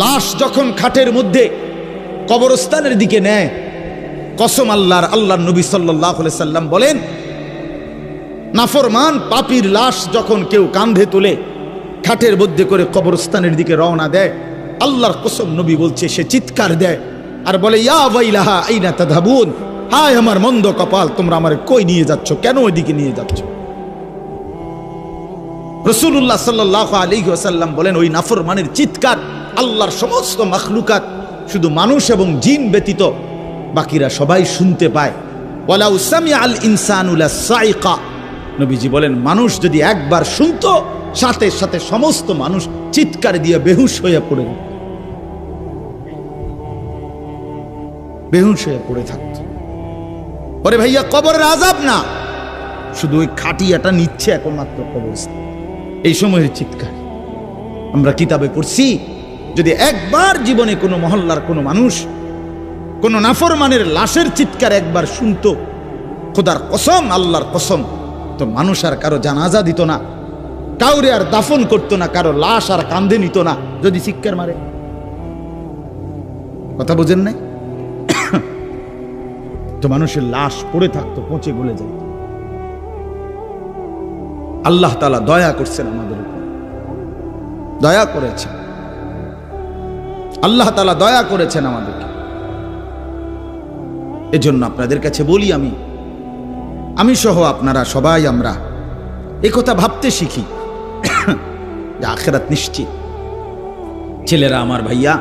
লাশ যখন খাটের মধ্যে কবরস্থানের দিকে নেয়, কসম আল্লাহর নবী সাল্লাল্লাহু আলাইহি সাল্লাম বলেন, নাফরমান পাপীর লাশ যখন কেউ কাঁধে তুলে খাটের মধ্যে করে কবরস্থানের দিকে রওনা দেয়, আল্লাহর কসম নবী বলছে সে চিৎকার দেয় আর বলে, ইয়া ওয়াইলাহা আইনা তাযহাবুন, হায় আমার মন্দ কপাল, তোমরা আমারে কই নিয়ে যাচ্ছ, কেন ওইদিকে নিয়ে যাচ্ছ? রাসূলুল্লাহ সাল্লাল্লাহু আলাইহি ওয়াসাল্লাম বলেন, ওই নাফরমানের চিৎকার আল্লাহর সমস্ত মাখলুকাত, শুধু মানুষ এবং জিন ব্যতীত বাকিরা সবাই শুনতে পায়। ওয়ালাউ সামিআল ইনসানু লাসাইকা, নবীজি বলেন মানুষ যদি একবার শুনতো, সাথে সাথে সমস্ত মানুষ চিৎকার দিয়ে বেহুশ হয়ে পড়ে থাকত। ওরে ভাইয়া, কবরের আযাব না, শুধু ওই খাটিয়াটা নিচ্ছে একমাত্র কবরস্থান, এই সময়ের চিৎকার। আমরা কিতাবে পড়ছি, যদি একবার জীবনে কোনো মহল্লার কোনো মানুষ কোনো নাফরমানের লাশের চিৎকার একবার শুনতো, খোদার কসম, আল্লাহর কসম, তো মানুষ আর কারো জানাজা দিত না, কাউরে আর দাফন করতো না, কারো লাশ আর কাঁধে নিত না যদি চিৎকার মারে। কথা বুঝেন নাই? তো মানুষের লাশ পড়ে থাকতো, পচে গলে যেত। আল্লাহ তাআলা দয়া করছেন আমাদের উপর, দয়া করেছেন আল্লাহ তাআলা, দয়া করেছেন আমাদেরকে। এজন্য আপনাদের কাছে বলি, আমি সহ আপনারা সবাই আমরা একথা ভাবতে শিখি যে আখিরাত নিশ্চিত। ছেলেরা আমার, ভাইয়া,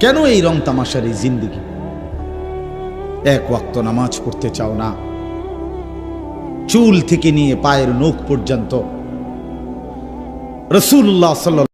কেন এই রং তামাশার এই জিন্দেগি? এক ওয়াক্ত নামাজ পড়তে চাও না, চুল থেকে নিয়ে পায়ের নখ পর্যন্ত রাসূলুল্লাহ সাল্লাল্লাহু